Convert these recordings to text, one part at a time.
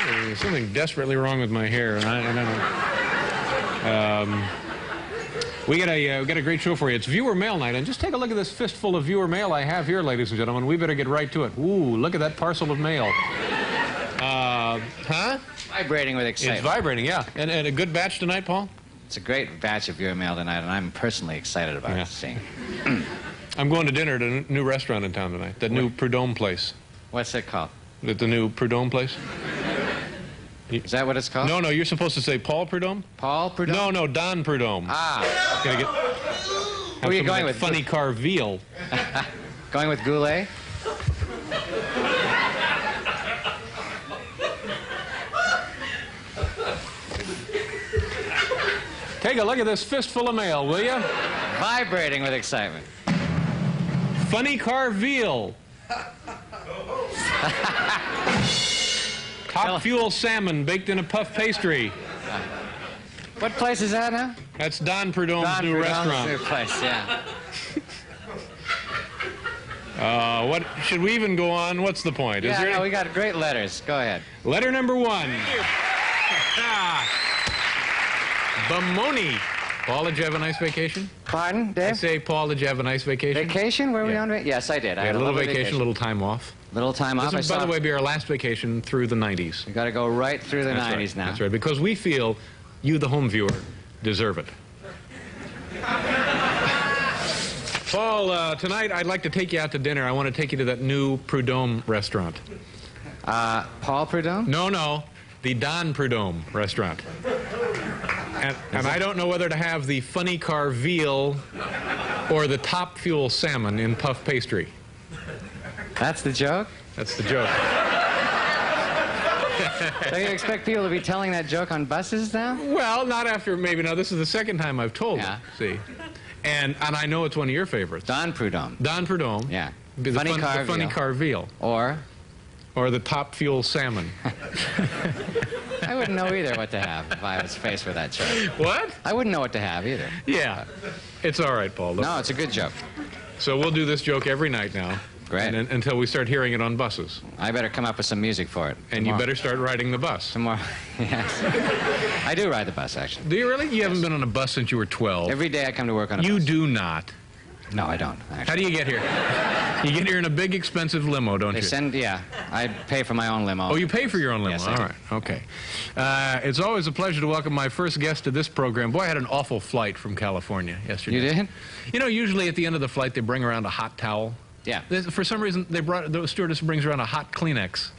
There's something desperately wrong with my hair, and I don't know. We got a great show for you. It's viewer mail night, and just take a look at this fistful of viewer mail I have here, ladies and gentlemen. We better get right to it. Ooh, look at that parcel of mail. Huh? Vibrating with excitement. It's vibrating, yeah. And a good batch tonight, Paul? It's a great batch of viewer mail tonight, and I'm personally excited about seeing it. I'm going to dinner at a new restaurant in town tonight, the new Prudhomme place. What's it called? The new Prudhomme place. Is that what it's called? No, you're supposed to say Paul Prudhomme? Paul Prudhomme? No, Don Prudhomme. Ah. Who are you going with? Funny car veal. Going with Goulet? Take a look at this fistful of mail, will you? Vibrating with excitement. Funny car veal. Top fuel salmon baked in a puff pastry. What place is that now? That's Don Prudhomme's new restaurant. New place, yeah. What should we even go on? What's the point? Yeah, no, we got great letters. Go ahead. Letter number 1. Bamoni. Paul, did you have a nice vacation? Pardon, Dave? I say, Paul, did you have a nice vacation? Vacation? Were we on? Yes, I did. I had a little vacation, a little time off. Little time off. This will, by the way, be our last vacation through the 90s. We got to go right through the 90s now. That's right, because we feel you, the home viewer, deserve it. Paul, tonight I'd like to take you out to dinner. I want to take you to that new Prudhomme restaurant. Paul Prudhomme? No, the Don Prudhomme restaurant. And I don't know whether to have the funny car veal or the top fuel salmon in puff pastry. That's the joke? That's the joke. So you expect people to be telling that joke on buses now? Well, not after, maybe. Now, this is the second time I've told it, see. And I know it's one of your favorites. Don Prudhomme. Don Prudhomme. Yeah. The funny car veal. Or the top fuel salmon. I wouldn't know either what to have if I was faced with that choice. What? I wouldn't know what to have either. Yeah. It's all right, Paul. No, it's a good joke. So we'll do this joke every night now. Great. Until we start hearing it on buses. I better come up with some music for it. And you better start riding the bus. Tomorrow. Yes. I do ride the bus, actually. Do you really? You haven't been on a bus since you were 12. Every day I come to work on a bus. You do not. No, I don't, actually. How do you get here? You get here in a big, expensive limo, don't you? Yeah. I pay for my own limo. Oh, you pay for your own limo? Yes, all right. Okay. It's always a pleasure to welcome my first guest to this program. Boy, I had an awful flight from California yesterday. You did? You know, usually at the end of the flight, they bring around a hot towel. Yeah. For some reason, the stewardess brings around a hot Kleenex.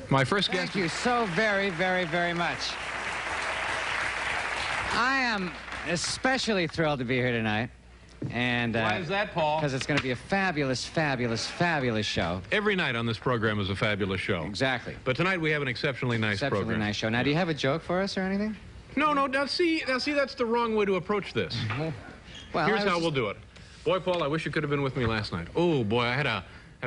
My first guest... Thank you so very, very, very much. I am especially thrilled to be here tonight. And why is that, Paul? Because it's going to be a fabulous, fabulous, fabulous show. Every night on this program is a fabulous show. Exactly. But tonight we have an exceptionally nice program. Exceptionally nice show. Now, do you have a joke for us or anything? No. Now see, that's the wrong way to approach this. Well, here's how we'll do it. Boy, Paul, I wish you could have been with me last night. Oh, boy, I had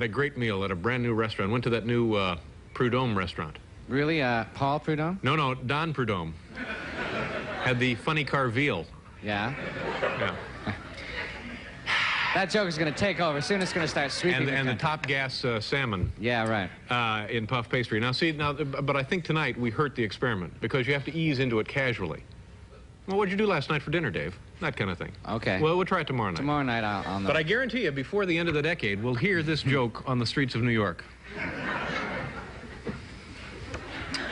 a great meal at a brand new restaurant. Went to that new Prudhomme restaurant. Really, Paul Prudhomme? No, Don Prudhomme. Had the funny car veal. Yeah? Yeah. That joke is going to take over. Soon it's going to start sweeping. And the top gas salmon. Yeah, right. In puff pastry. Now, see, but I think tonight we hurt the experiment because you have to ease into it casually. Well, what'd you do last night for dinner, Dave? That kind of thing. Okay. Well, we'll try it tomorrow night. Tomorrow night I'll know. But I guarantee you, before the end of the decade, we'll hear this joke on the streets of New York.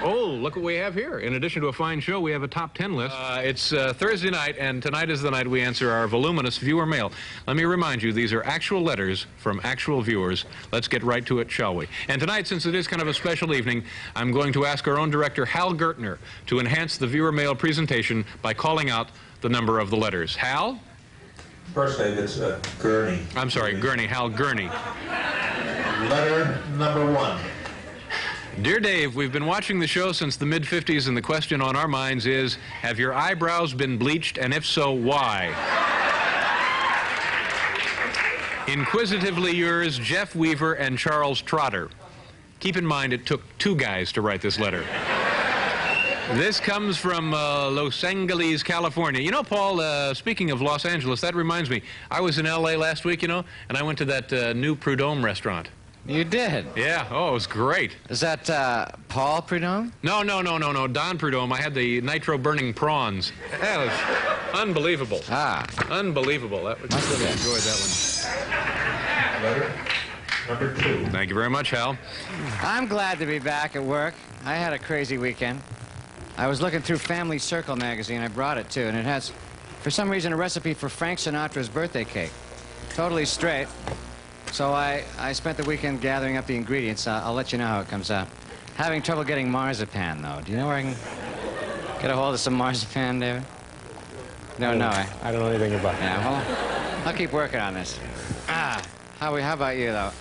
Oh, look what we have here. In addition to a fine show, we have a top 10 list. It's Thursday night, and tonight is the night we answer our voluminous viewer mail. Let me remind you, these are actual letters from actual viewers. Let's get right to it, shall we? And tonight, since it is kind of a special evening, I'm going to ask our own director, Hal Gertner, to enhance the viewer mail presentation by calling out the number of the letters. Hal? First name is Gurney. I'm sorry, Gurney. Hal Gurney. Letter number 1. Dear Dave, we've been watching the show since the mid-50s, and the question on our minds is, have your eyebrows been bleached, and if so, why? Inquisitively yours, Jeff Weaver and Charles Trotter. Keep in mind, it took 2 guys to write this letter. This comes from Los Angeles, California. You know, Paul, speaking of Los Angeles, that reminds me, I was in L.A. last week, you know, and I went to that new Prudhomme restaurant. You did? Yeah. Oh, it was great. Is that Paul Prudhomme? No, Don Prudhomme. I had the nitro-burning prawns. That was unbelievable. Ah. Unbelievable. That was, really enjoyed that one. Letter number 2. Thank you very much, Hal. I'm glad to be back at work. I had a crazy weekend. I was looking through Family Circle magazine. I brought it, too, and it has, for some reason, a recipe for Frank Sinatra's birthday cake. Totally straight. So I spent the weekend gathering up the ingredients. I'll let you know how it comes out. Having trouble getting marzipan, though. Do you know where I can get a hold of some marzipan, David? No, I don't know anything about that. Yeah, well, I'll keep working on this. How about you, though?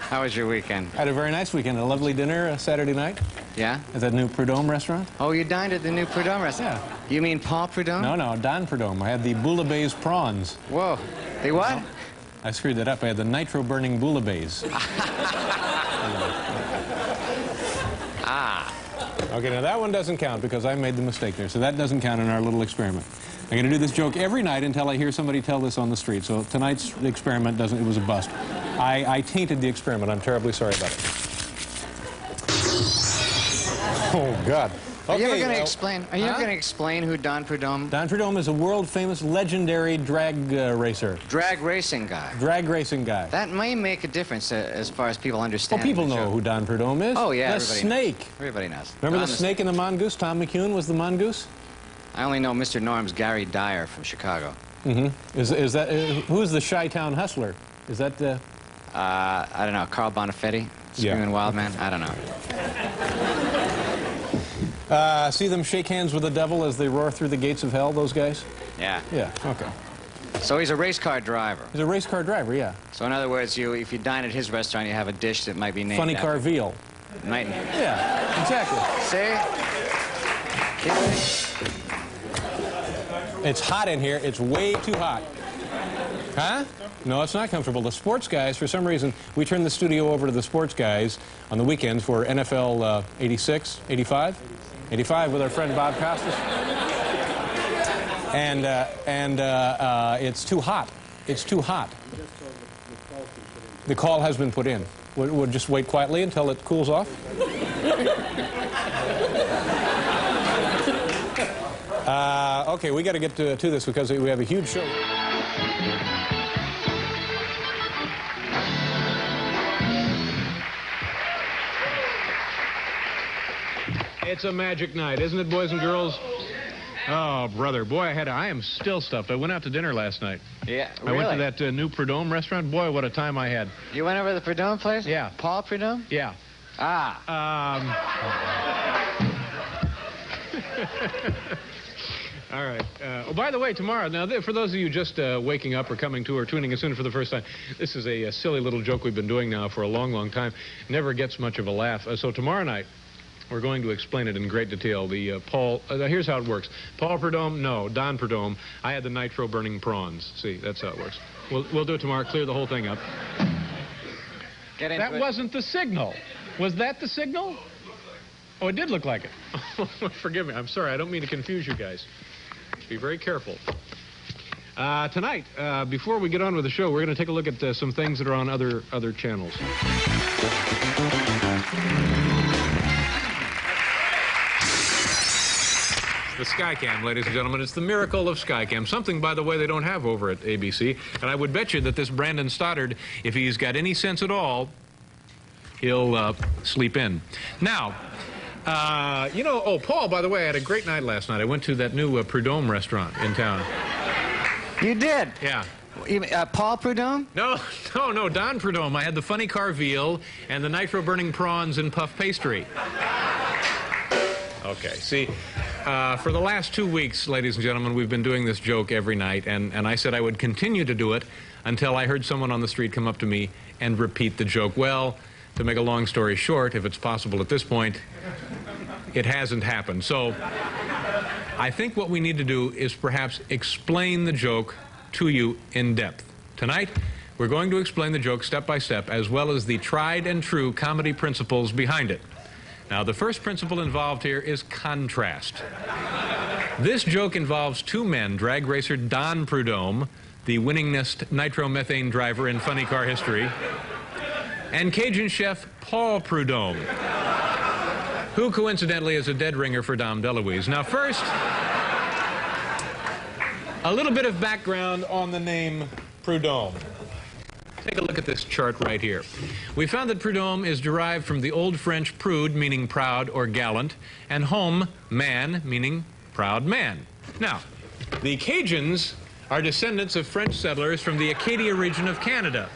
How was your weekend? I had a very nice weekend. A lovely dinner Saturday night. Yeah? At that new Prudhomme restaurant. Oh, you dined at the new Prudhomme restaurant? Yeah. You mean Paul Prudhomme? No, Don Prudhomme. I had the bouillabaisse prawns. Whoa. The what? No, I screwed that up. I had the nitro-burning bouillabaisse. Okay, now that one doesn't count because I made the mistake there, so that doesn't count in our little experiment. I'm going to do this joke every night until I hear somebody tell this on the street. So tonight's experiment it was a bust. I tainted the experiment. I'm terribly sorry about it. Oh, God. Are you ever Okay, going to explain? Are you ever huh? going to explain who Don Prudhomme? Don Prudhomme is a world-famous, legendary drag racer. Drag racing guy. Drag racing guy. That may make a difference as far as people understand. Well, people the know joke. who Don Prudhomme is. Oh, yeah, The everybody snake. knows. Everybody knows. Remember Don the snake and the mongoose? Tom McCune was the mongoose? I only know Mr. Norm's Gary Dyer from Chicago. Mm-hmm. Is that who's the Chi-Town hustler? Is that the? I don't know. Carl Bonifetti, Screaming Wild Man. I don't know. See them shake hands with the devil as they roar through the gates of hell. Those guys? Yeah. Yeah. Okay. So he's a race car driver. He's a race car driver. Yeah. So in other words, if you dine at his restaurant, you have a dish that might be named Funny after. car veal. Might. Yeah. Exactly. See? It's hot in here. It's way too hot. Huh? No, it's not comfortable. The sports guys, for some reason, we turn the studio over to the sports guys on the weekends for NFL 86, 85? 85 with our friend Bob Costas. And it's too hot. It's too hot. The call has been put in. We'll just wait quietly until it cools off. Okay, we got to get to this because we have a huge show. It's a magic night, isn't it, boys and girls? Oh, brother. Boy, I am still stuffed. I went out to dinner last night. Yeah, I went to that new Prudhomme restaurant. Boy, what a time I had. You went over to the Prudhomme place? Yeah. Paul Prudhomme? Yeah. All right. Oh, by the way, tomorrow, now, for those of you just waking up or coming to or tuning us in for the first time, this is a silly little joke we've been doing now for a long, long time. Never gets much of a laugh. So tomorrow night, we're going to explain it in great detail. Here's how it works. Paul Prudhomme, no. Don Prudhomme. I had the nitro-burning prawns. See, that's how it works. We'll do it tomorrow. Clear the whole thing up. That wasn't the signal. Was that the signal? Oh, it did look like it. Forgive me. I'm sorry. I don't mean to confuse you guys. Be very careful. Tonight, before we get on with the show, we're going to take a look at some things that are on other channels. The Skycam, ladies and gentlemen. It's the miracle of Skycam. Something, by the way, they don't have over at ABC. And I would bet you that this Brandon Stoddard, if he's got any sense at all, he'll sleep in. Now, Paul, by the way, I had a great night last night. I went to that new Prudhomme restaurant in town. You did? Yeah. Paul Prudhomme? No, Don Prudhomme. I had the funny car veal and the nitro-burning prawns and puff pastry. Okay, see, for the last 2 weeks, ladies and gentlemen, we've been doing this joke every night, and I said I would continue to do it until I heard someone on the street come up to me and repeat the joke. Well, to make a long story short, if it's possible at this point, it hasn't happened. So I think what we need to do is perhaps explain the joke to you in depth. Tonight, we're going to explain the joke step by step, as well as the tried and true comedy principles behind it. Now, the first principle involved here is contrast. This joke involves two men, drag racer Don Prudhomme, the winningest nitromethane driver in funny car history, and Cajun chef Paul Prudhomme, who coincidentally is a dead ringer for Dom DeLuise. Now first, a little bit of background on the name Prudhomme. Take a look at this chart right here. We found that Prudhomme is derived from the Old French prude, meaning proud or gallant, and homme, man, meaning proud man. Now, the Cajuns are descendants of French settlers from the Acadia region of Canada.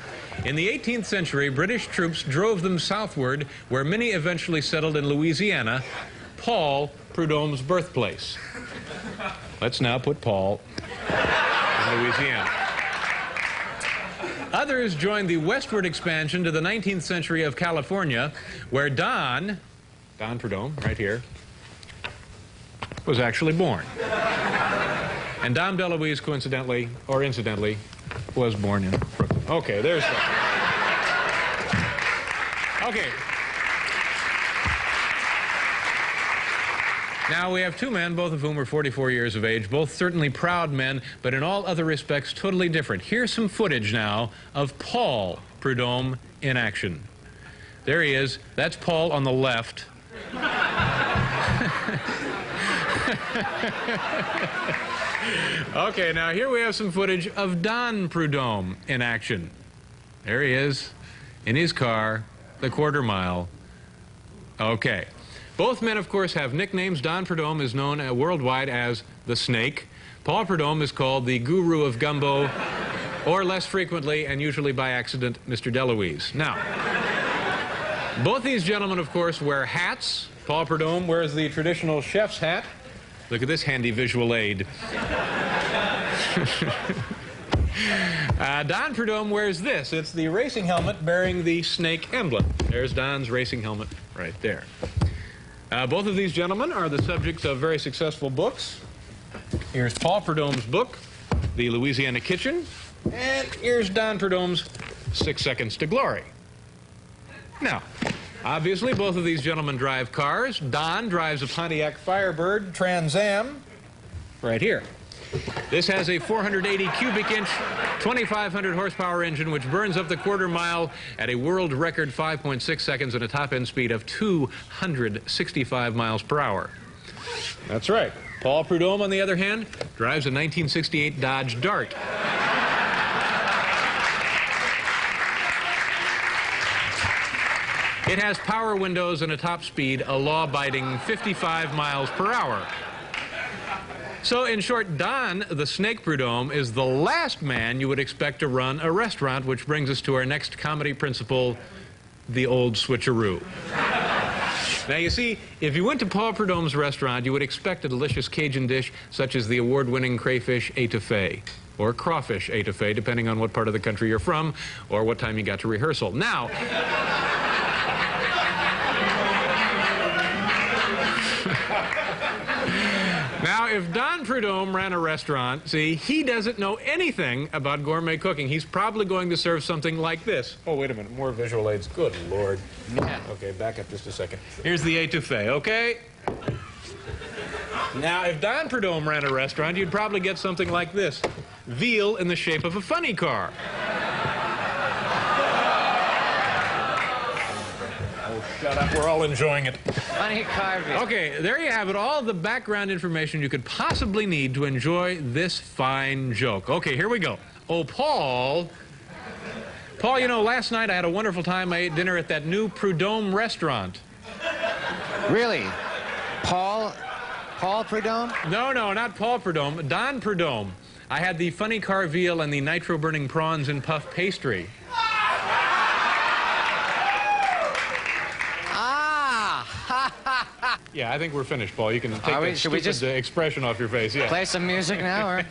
In the 18th century, British troops drove them southward, where many eventually settled in Louisiana, Paul Prudhomme's birthplace. Let's now put Paul in Louisiana. Others joined the westward expansion to the 19th century of California, where Don Prudhomme, right here, was actually born. And Dom DeLuise, coincidentally, or incidentally, was born in Brooklyn. Okay, there's that. Okay. Now, we have two men, both of whom are 44 years of age, both certainly proud men, but in all other respects totally different. Here's some footage now of Paul Prudhomme in action. There he is. That's Paul on the left. Okay, now here we have some footage of Don Prudhomme in action. There he is, in his car, the quarter mile. Okay. Both men, of course, have nicknames. Don Prudhomme is known worldwide as the Snake. Paul Prudhomme is called the Guru of Gumbo, or less frequently, and usually by accident, Mr. DeLuise. Now, both these gentlemen, of course, wear hats. Paul Prudhomme wears the traditional chef's hat. Look at this handy visual aid. Don Prudhomme wears this. It's the racing helmet bearing the snake emblem. There's Don's racing helmet right there. Both of these gentlemen are the subjects of very successful books. Here's Paul Prudhomme's book, The Louisiana Kitchen, and here's Don Prudhomme's 6 Seconds to Glory. Now, obviously, both of these gentlemen drive cars. Don drives a Pontiac Firebird Trans Am, right here. This has a 480 cubic inch, 2,500 horsepower engine, which burns up the quarter mile at a world record 5.6 seconds and a top end speed of 265 miles per hour. That's right. Paul Prudhomme, on the other hand, drives a 1968 Dodge Dart. It has power windows and a top speed, a law-abiding 55 miles per hour. So, in short, Don, the Snake Prudhomme, is the last man you would expect to run a restaurant, which brings us to our next comedy principle, the old switcheroo. Now, you see, if you went to Paul Prudhomme's restaurant, you would expect a delicious Cajun dish such as the award-winning crayfish étouffée, or crawfish étouffée, depending on what part of the country you're from or what time you got to rehearsal. Now, if Don Prudhomme ran a restaurant, see, he doesn't know anything about gourmet cooking. He's probably going to serve something like this. Oh, wait a minute, more visual aids. Good Lord. Yeah. Okay, back up just a second. Here's the étouffée, okay? Now, if Don Prudhomme ran a restaurant, you'd probably get something like this. Veal in the shape of a funny car. Shut up, we're all enjoying it. Funny car veal. Okay, there you have it, all the background information you could possibly need to enjoy this fine joke. Okay, here we go. Oh, Paul, you know, last night I had a wonderful time. I ate dinner at that new Prudhomme restaurant. Really? Paul Prudhomme? No, not Paul Prudhomme, Don Prudhomme. I had the funny car veal and the nitro-burning prawns in puff pastry. Yeah, I think we're finished, Paul. You can take that stupid expression off your face. Yeah. Play some music now, or?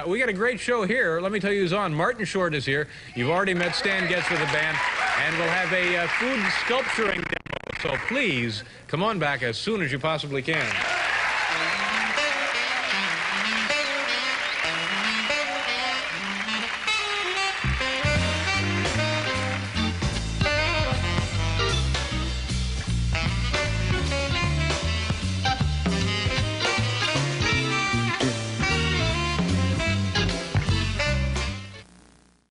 We got a great show here. Let me tell you who's on. Martin Short is here. You've already met Stan Getz with the band, and we'll have a food sculpturing demo. So please, come on back as soon as you possibly can.